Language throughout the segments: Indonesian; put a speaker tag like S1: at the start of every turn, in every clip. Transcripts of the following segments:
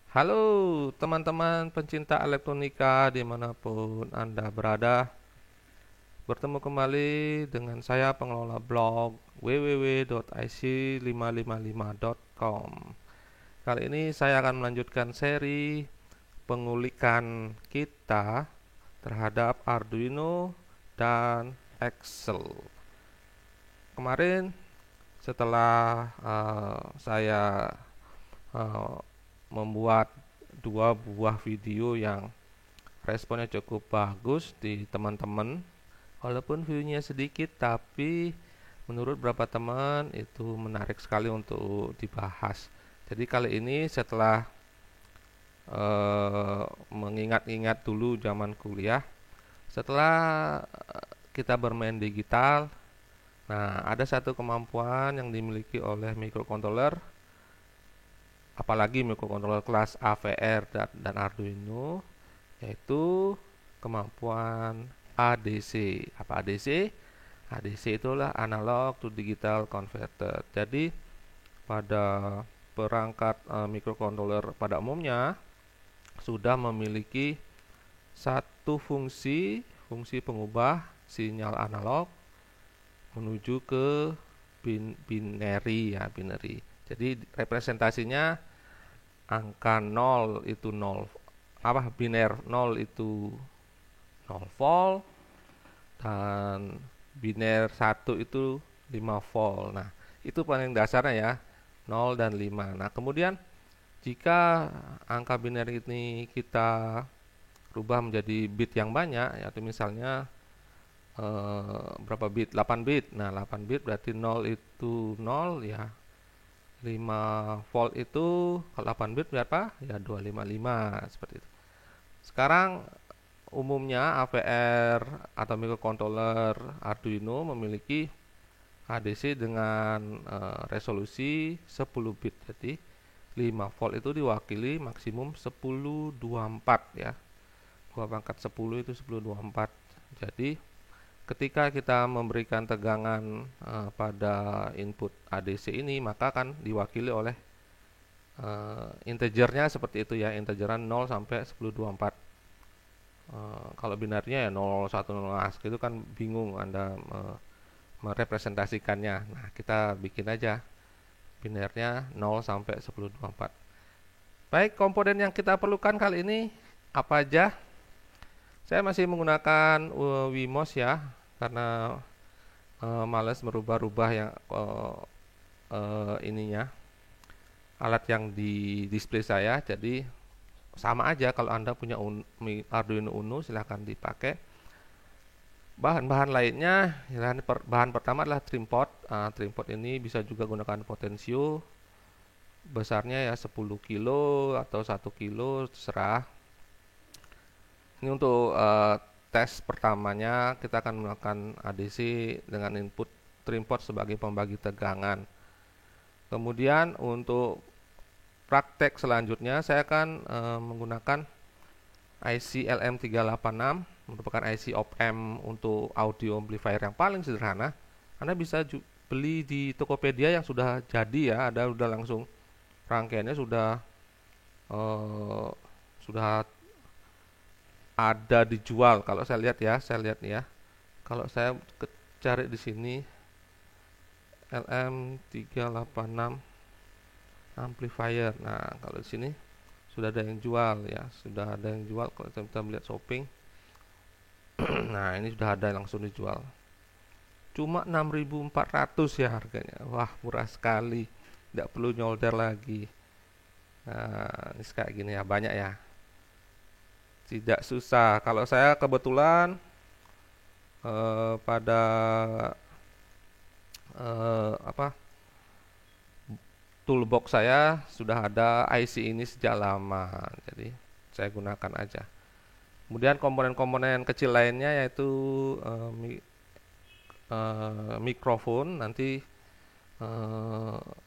S1: Halo teman-teman pencinta elektronika dimanapun Anda berada. Bertemu kembali dengan saya pengelola blog www.ic555.com. Kali ini saya akan melanjutkan seri pengulikan kita terhadap Arduino dan Excel. Kemarin setelah saya eh, membuat dua buah video yang responnya cukup bagus di teman-teman. Walaupun view-nya sedikit, tapi menurut beberapa teman itu menarik sekali untuk dibahas. Jadi kali ini setelah mengingat-ingat dulu zaman kuliah, setelah kita bermain digital, nah ada satu kemampuan yang dimiliki oleh microcontroller, apalagi microcontroller kelas AVR dan Arduino, yaitu kemampuan ADC. Apa ADC? ADC itulah analog to digital converter. Jadi pada perangkat microcontroller pada umumnya sudah memiliki satu fungsi pengubah sinyal analog menuju ke binary ya, binary. Jadi representasinya angka 0 itu 0, apa, biner 0 itu 0 volt, dan biner 1 itu 5 volt. Nah, itu paling dasarnya ya, 0 dan 5. Nah, kemudian jika angka biner ini kita rubah menjadi bit yang banyak, yaitu misalnya berapa bit? 8 bit. Nah, 8 bit berarti 0 itu 0 ya. 5 volt itu kalau 8 bit berapa? Ya 255 seperti itu. Sekarang umumnya AVR atau microcontroller Arduino memiliki ADC dengan resolusi 10 bit. Jadi 5 volt itu diwakili maksimum 1024 ya. 2 pangkat 10 itu 1024. Jadi ketika kita memberikan tegangan pada input ADC ini, maka akan diwakili oleh integernya seperti itu ya, integeran 0 sampai 1024. Kalau binarnya ya 0, 1, 0, itu kan bingung Anda merepresentasikannya. Nah, kita bikin aja binarnya 0 sampai 1024. Baik, komponen yang kita perlukan kali ini apa aja? Saya masih menggunakan Wimos ya, karena males merubah-rubah yang ininya, alat yang di display saya. Jadi sama aja, kalau Anda punya Arduino Uno silahkan dipakai. Bahan-bahan lainnya, bahan pertama adalah trimpot. Trimpot ini bisa juga gunakan potensio, besarnya ya 10 kilo atau 1 kilo, terserah. Ini untuk tes pertamanya kita akan menggunakan ADC dengan input trimpot sebagai pembagi tegangan. Kemudian untuk praktek selanjutnya saya akan menggunakan IC LM386, merupakan IC op-amp untuk audio amplifier yang paling sederhana. Anda bisa beli di Tokopedia yang sudah jadi ya, ada udah langsung rangkaiannya eh, sudah ada dijual. Kalau saya lihat ya, kalau saya cari di sini LM386 amplifier. Nah, kalau di sini sudah ada yang jual ya, sudah ada yang jual. Kalau kita melihat shopping, nah ini sudah ada yang langsung dijual. Cuma 6.400 ya harganya. Wah, murah sekali. Tidak perlu nyolder lagi. Nah, ini kayak gini ya, banyak ya. Tidak susah. Kalau saya kebetulan pada apa, toolbox saya sudah ada IC ini sejak lama. Jadi saya gunakan aja. Kemudian komponen-komponen kecil lainnya yaitu mikrofon. Nanti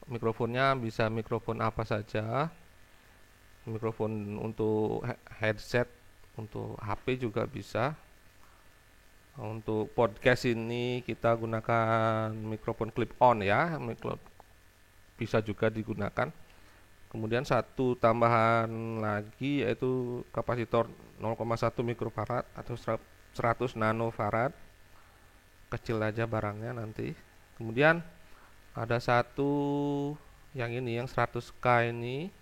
S1: mikrofonnya bisa mikrofon apa saja. Mikrofon untuk headset, untuk HP juga bisa. Untuk podcast ini kita gunakan mikrofon clip on ya, bisa juga digunakan. Kemudian satu tambahan lagi yaitu kapasitor 0,1 mikrofarad atau 100 nanofarad, kecil aja barangnya nanti. Kemudian ada satu yang ini yang 100K ini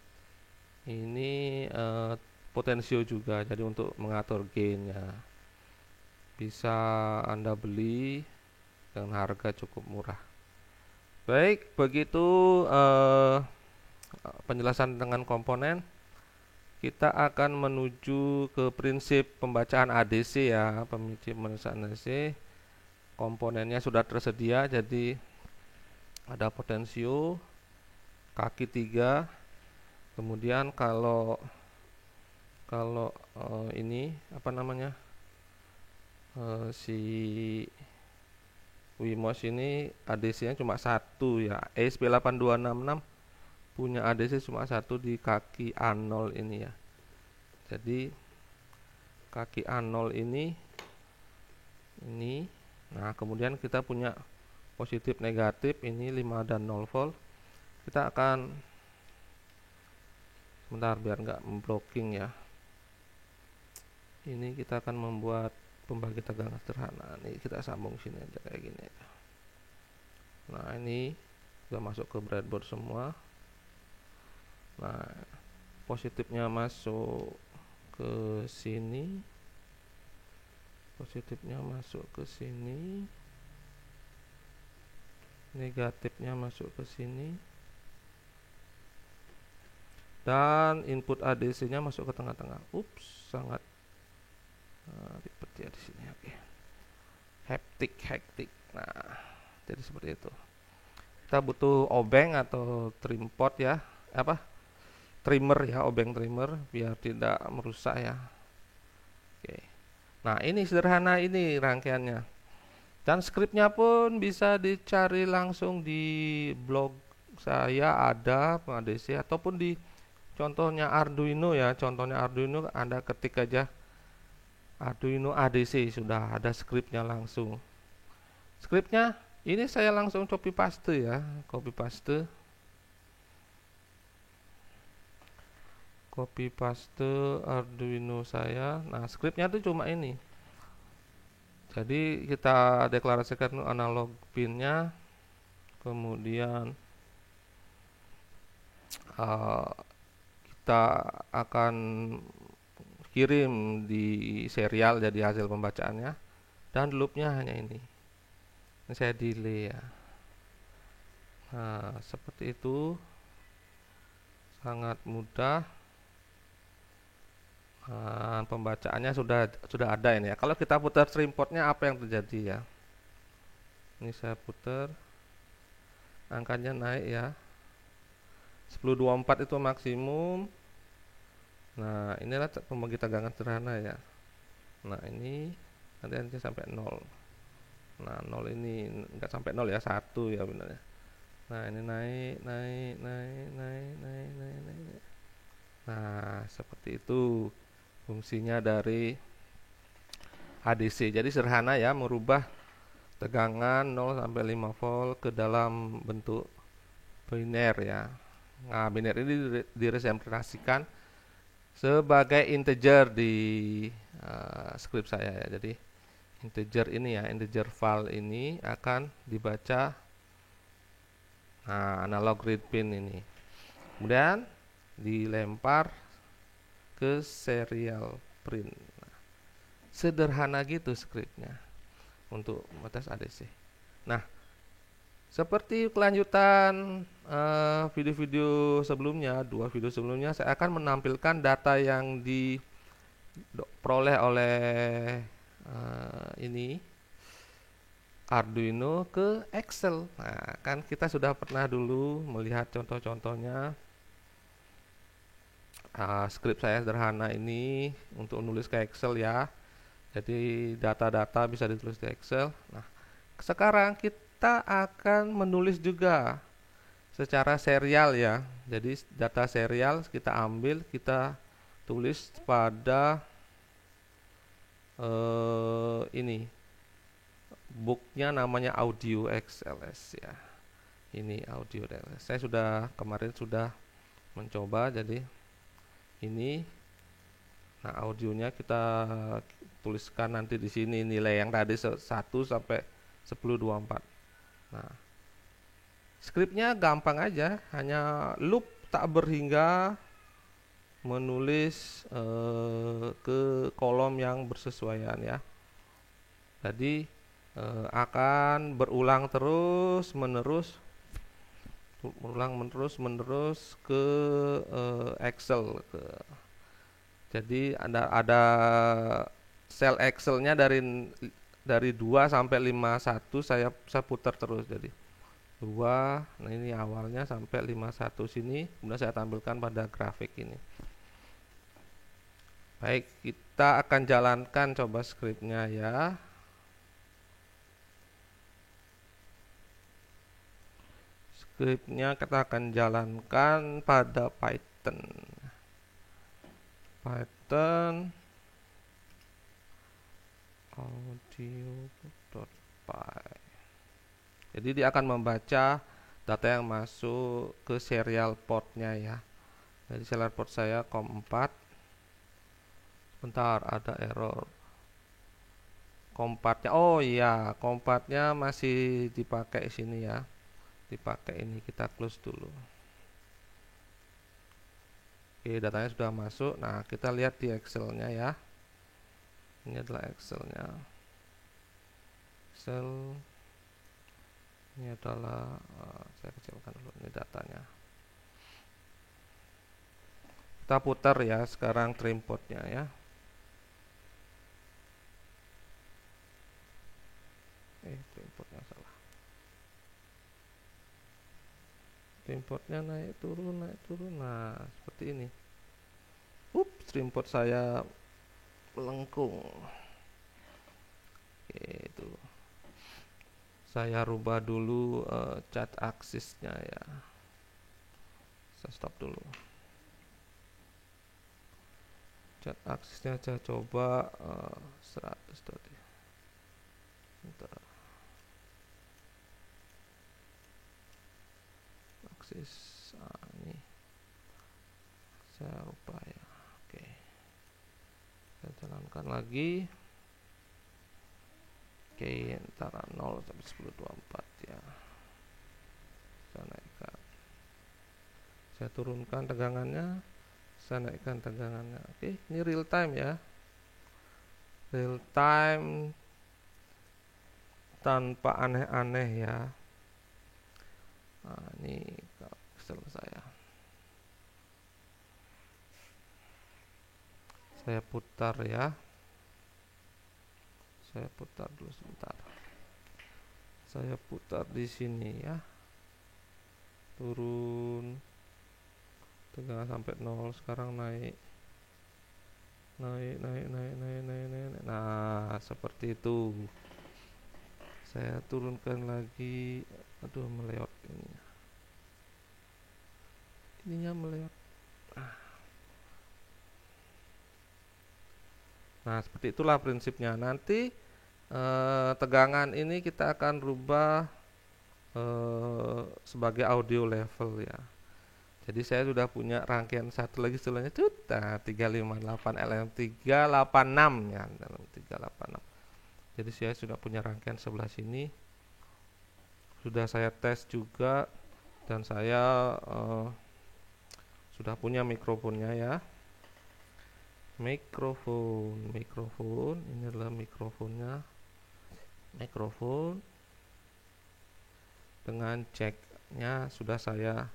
S1: potensio juga, jadi untuk mengatur gainnya bisa Anda beli dengan harga cukup murah. Baik, begitu penjelasan dengan komponen. Kita akan menuju ke prinsip pembacaan ADC ya, prinsip pembacaan ADC. Komponennya sudah tersedia, jadi ada potensio kaki 3. Kemudian kalau ini apa namanya, si Wimos ini ADC-nya cuma satu ya, ESP8266 punya ADC cuma satu di kaki A0 ini ya. Jadi kaki A0 ini, nah kemudian kita punya positif negatif ini 5 dan 0 volt. Kita akan sebentar biar nggak memblocking ya. Ini kita akan membuat pembagi tegangan sederhana. Ini kita sambung sini aja kayak gini. Nah ini sudah masuk ke breadboard semua. Nah positifnya masuk ke sini, positifnya masuk ke sini, negatifnya masuk ke sini, dan input ADC nya masuk ke tengah-tengah. Ups, sangat ribet ya di sini. Oke, hektik. Nah jadi seperti itu. Kita butuh obeng atau trim pot ya, trimmer ya, obeng trimmer biar tidak merusak ya. Oke. Nah, ini sederhana ini rangkaiannya. Dan skripnya pun bisa dicari langsung di blog saya, ada ADC, ataupun di contohnya Arduino ya. Contohnya Arduino Anda ketik aja Arduino ADC, sudah ada skripnya langsung. Skripnya ini saya langsung copy paste ya, copy paste Arduino saya. Nah skripnya itu cuma ini, jadi kita deklarasikan analog pinnya, kemudian kita akan kirim di serial jadi hasil pembacaannya, dan loopnya hanya ini saya delay ya. Nah seperti itu, sangat mudah. Pembacaannya sudah ada ini ya. Kalau kita putar trim portnya apa yang terjadi ya? Ini saya putar, angkanya naik ya, 1024 itu maksimum. Nah inilah pembagi tegangan sederhana ya. Nah ini nanti sampai 0. Nah 0 ini enggak sampai 0 ya, 1 ya benar ya. Nah ini naik. Nah seperti itu fungsinya dari ADC. Jadi sederhana ya, merubah tegangan 0 sampai 5 volt ke dalam bentuk biner ya. Nah biner ini direpresentasikan sebagai integer di script saya ya. Jadi integer ini ya, integer file ini akan dibaca analog read pin ini, kemudian dilempar ke serial print. Nah, sederhana gitu skripnya untuk batas ADC. Nah seperti kelanjutan video-video sebelumnya, 2 video sebelumnya, saya akan menampilkan data yang diperoleh oleh ini Arduino ke Excel. Nah kan kita sudah pernah dulu melihat contoh-contohnya. Skrip saya sederhana ini untuk menulis ke Excel ya. Jadi data-data bisa ditulis di Excel. Nah sekarang kita akan menulis juga secara serial ya. Jadi data serial kita ambil, kita tulis pada ini booknya namanya audio XLS ya. Ini audio XLS. Saya kemarin sudah mencoba. Jadi ini, nah audionya kita tuliskan nanti di sini nilai yang tadi 1 sampai 1024. Nah, skripnya gampang aja, hanya loop tak berhingga menulis ke kolom yang bersesuaian ya. Jadi akan berulang terus menerus ke Excel. Jadi ada sel Excelnya dari 2 sampai 51 saya putar terus. Jadi 2, nah ini awalnya sampai 51 sini, kemudian saya tampilkan pada grafik ini. Baik, kita akan jalankan coba skripnya ya. Skripnya kita akan jalankan pada Python. audio.py. Jadi dia akan membaca data yang masuk ke serial portnya ya. Jadi serial port saya COM4. Bentar, ada error. COM4-nya, oh iya, COM4-nya masih dipakai sini ya. Dipakai ini, kita close dulu. Oke, datanya sudah masuk. Nah, kita lihat di Excel-nya ya. Ini adalah Excel-nya. Excel. Ini adalah saya kecilkan dulu ini datanya. Kita putar ya sekarang trim portnya ya. Trim portnya salah. Trim portnya naik turun. Nah, seperti ini. Trim port saya melengkung. Oke, itu. Saya rubah dulu cat aksisnya ya. Saya stop dulu. Cat aksisnya saya coba 100 tadi. Bentar. Aksis ini saya rubah ya. Oke. Saya jalankan lagi. Oke, antara 0 sampai 1024 ya. Saya naikkan. Saya turunkan tegangannya. Saya naikkan tegangannya. Oke, ini real time ya. Real time tanpa aneh-aneh ya. Nah, ini Excel saya. Saya putar ya. Saya putar dulu sebentar. Saya putar di sini ya. Turun. Tegangan sampai 0, sekarang naik. Naik. Nah, seperti itu. Saya turunkan lagi. Aduh, meleot ini. Ininya meleot. Nah, seperti itulah prinsipnya. Nanti tegangan ini kita akan rubah sebagai audio level ya. Jadi saya sudah punya rangkaian satu lagi istilahnya 358 LM386 ya, dalam 386. Jadi saya sudah punya rangkaian sebelah sini. Sudah saya tes juga dan saya sudah punya mikrofonnya ya. Mikrofon ini adalah mikrofonnya. Mikrofon dengan jacknya sudah saya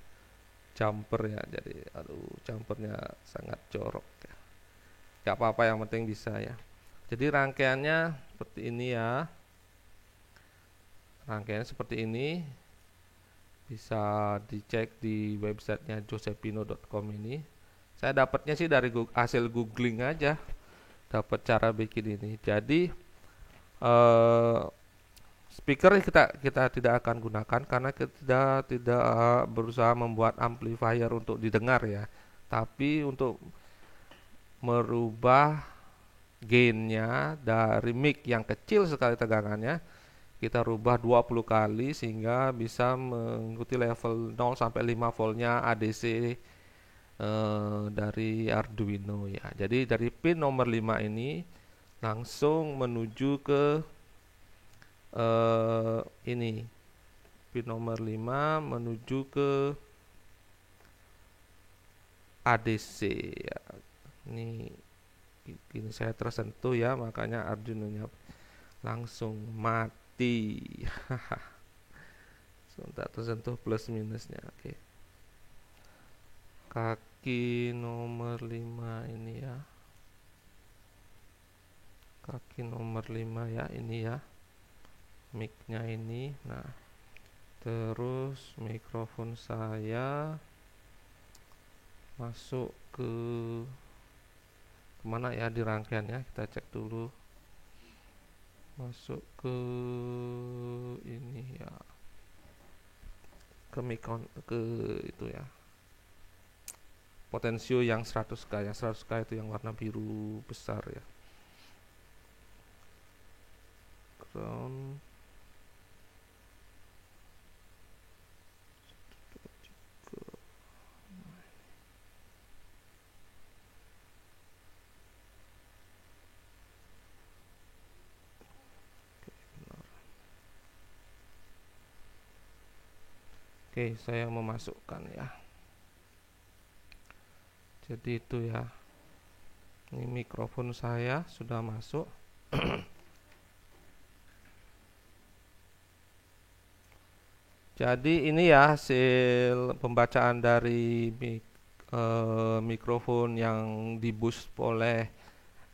S1: jumper ya, jadi jumpernya sangat jorok ya. Gak apa-apa, yang penting bisa ya. Jadi rangkaiannya seperti ini ya. Rangkaiannya seperti ini. Bisa dicek di websitenya josepino.com ini. Saya dapatnya sih dari hasil googling aja. Dapat cara bikin ini. Jadi speaker kita tidak akan gunakan karena kita tidak berusaha membuat amplifier untuk didengar ya, tapi untuk merubah gainnya dari mic yang kecil sekali tegangannya kita rubah 20 kali sehingga bisa mengikuti level 0 sampai 5 voltnya ADC dari Arduino ya. Jadi dari pin nomor 5 ini langsung menuju ke ini pin nomor 5 menuju ke ADC ya. Ini saya tersentuh ya, makanya Arduino-nya langsung mati. Sebentar, tersentuh plus minusnya. Oke. Kaki nomor 5 ini ya. Kaki nomor 5 ya, ini ya. Mic-nya ini. Nah, terus mikrofon saya masuk ke kemana ya di rangkaiannya, kita cek dulu. Masuk ke ini ya, ke micron, ke itu ya, potensio yang 100K. Yang 100K itu yang warna biru besar ya. Ground. Oke, saya memasukkan ya. Jadi itu ya. Ini mikrofon saya sudah masuk. Jadi ini ya hasil pembacaan dari mikrofon yang di boost oleh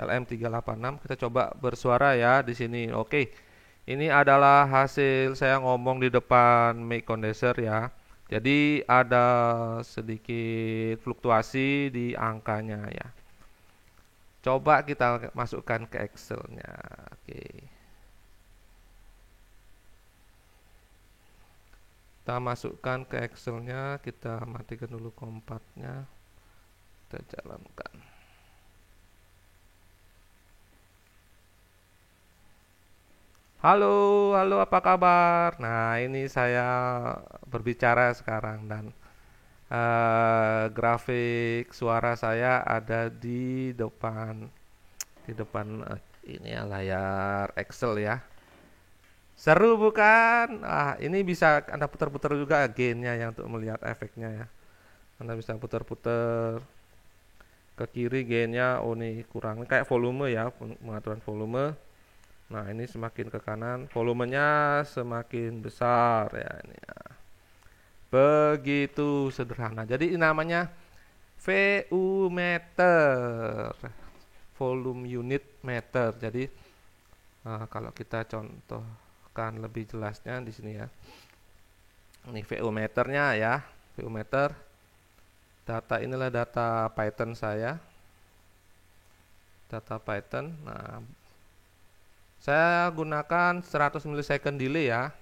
S1: LM386. Kita coba bersuara ya di sini. Oke. Ini adalah hasil saya ngomong di depan mic condenser ya. Jadi ada sedikit fluktuasi di angkanya ya. Coba kita masukkan ke Excel-nya. Oke. Kita masukkan ke Excel-nya, kita matikan dulu kompatnya. Kita jalankan. Halo, halo apa kabar? Nah, ini saya berbicara sekarang dan grafik suara saya ada di depan ini ya, layar Excel ya. Seru bukan? Ini bisa Anda putar-putar juga gainnya ya untuk melihat efeknya ya. Anda bisa putar-putar ke kiri gainnya. Oh, ini kurang. Ini kayak volume ya, pengaturan volume. Nah, ini semakin ke kanan, volumenya semakin besar ya ini ya. Begitu sederhana. Jadi ini namanya VU meter, volume unit meter. Jadi kalau kita contohkan lebih jelasnya di sini ya. Ini VU meternya ya, VU meter. Data inilah data Python saya. Data Python. Nah, saya gunakan 100 milisecond delay ya.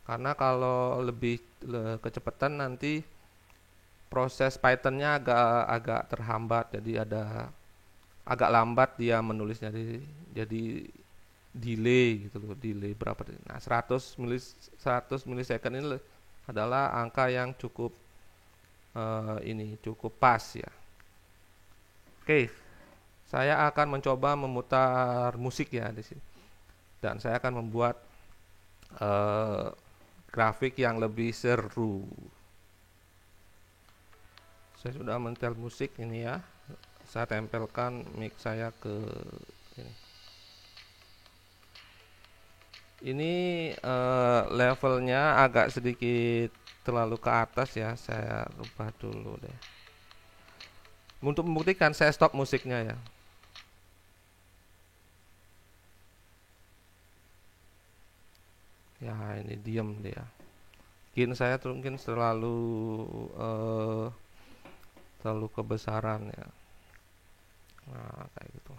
S1: Karena kalau lebih kecepatan nanti proses Python-nya agak terhambat, jadi agak lambat dia menulisnya, jadi delay gitu loh, delay berapa. Nah, 100 milisecond ini adalah angka yang cukup cukup pas ya. Oke, saya akan mencoba memutar musik ya di sini. Dan saya akan membuat grafik yang lebih seru. Saya sudah mentel musik ini ya. Saya tempelkan mic saya ke ini. Ini levelnya agak sedikit terlalu ke atas ya. Saya rubah dulu deh. Untuk membuktikan saya stop musiknya ya. Ya, ini diam dia. Gain saya mungkin terlalu kebesaran ya. Nah, kayak gitu.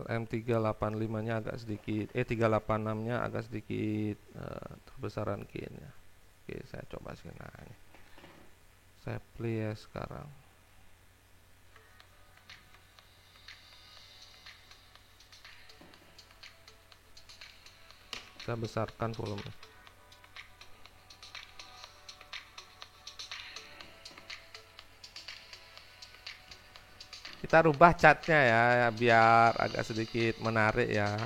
S1: LM385-nya agak sedikit, 386-nya agak sedikit terbesaran gainnya. Oke, saya coba sini. Nah, ini. Saya play ya sekarang. Saya besarkan volume. Kita rubah catnya ya, biar agak sedikit menarik ya.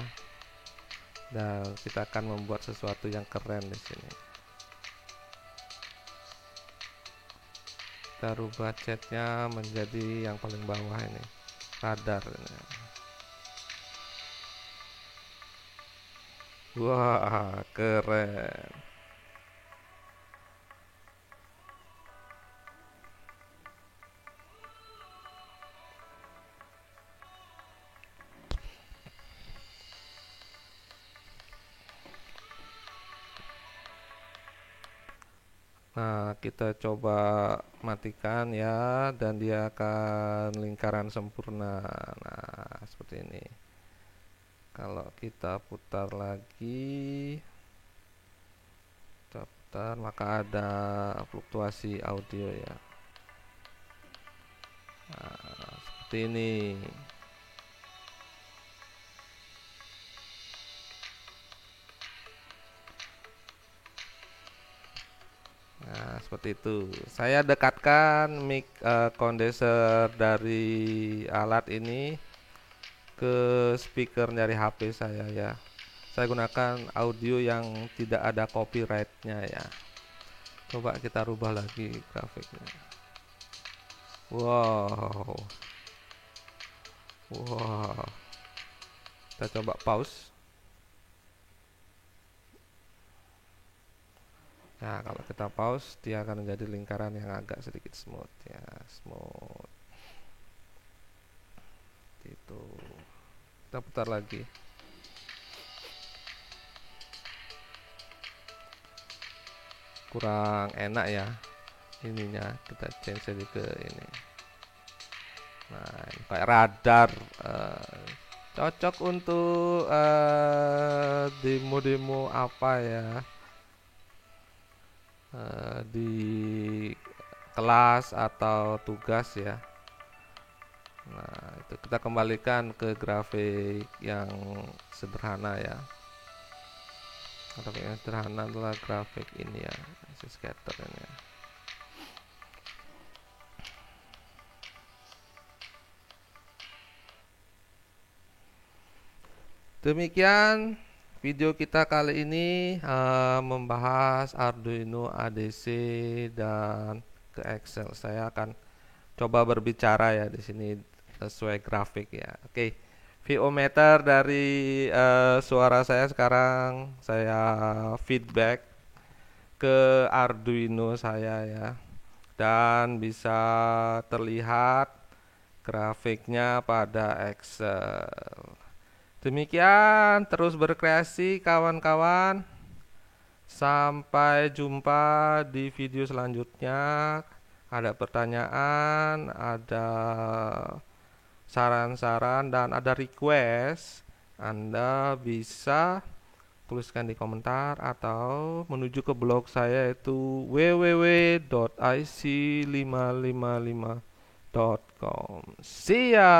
S1: Dan kita akan membuat sesuatu yang keren di sini. Kita rubah catnya menjadi yang paling bawah ini, radar ini. Wah, keren. Nah, kita coba matikan ya, dan dia akan lingkaran sempurna. Nah, seperti ini. Kalau kita putar lagi, kita putar, maka ada fluktuasi audio ya. Nah, seperti ini. Nah, seperti itu. Saya dekatkan mic condenser dari alat ini ke speaker dari HP saya ya. Saya gunakan audio yang tidak ada copyrightnya ya. Coba kita rubah lagi grafiknya. Wow, wow. Kita coba pause. Nah, kalau kita pause, dia akan menjadi lingkaran yang agak sedikit smooth ya, smooth. Gitu. Kita putar lagi. Kurang enak ya ininya, kita change jadi ke ini. Nah, ini kayak radar, cocok untuk demo-demo apa ya, di kelas atau tugas ya. Nah, itu kita kembalikan ke grafik yang sederhana ya. Grafik yang sederhana adalah grafik ini ya, scatter ini ya. Demikian video kita kali ini, membahas Arduino ADC dan ke Excel. Saya akan coba berbicara ya di sini sesuai grafik ya. Oke, VO meter dari suara saya sekarang saya feedback ke Arduino saya ya, dan bisa terlihat grafiknya pada Excel. Demikian, terus berkreasi kawan-kawan. Sampai jumpa di video selanjutnya. Ada pertanyaan, ada saran-saran, dan ada request. Anda bisa tuliskan di komentar atau menuju ke blog saya, yaitu www.ic555.com. See ya.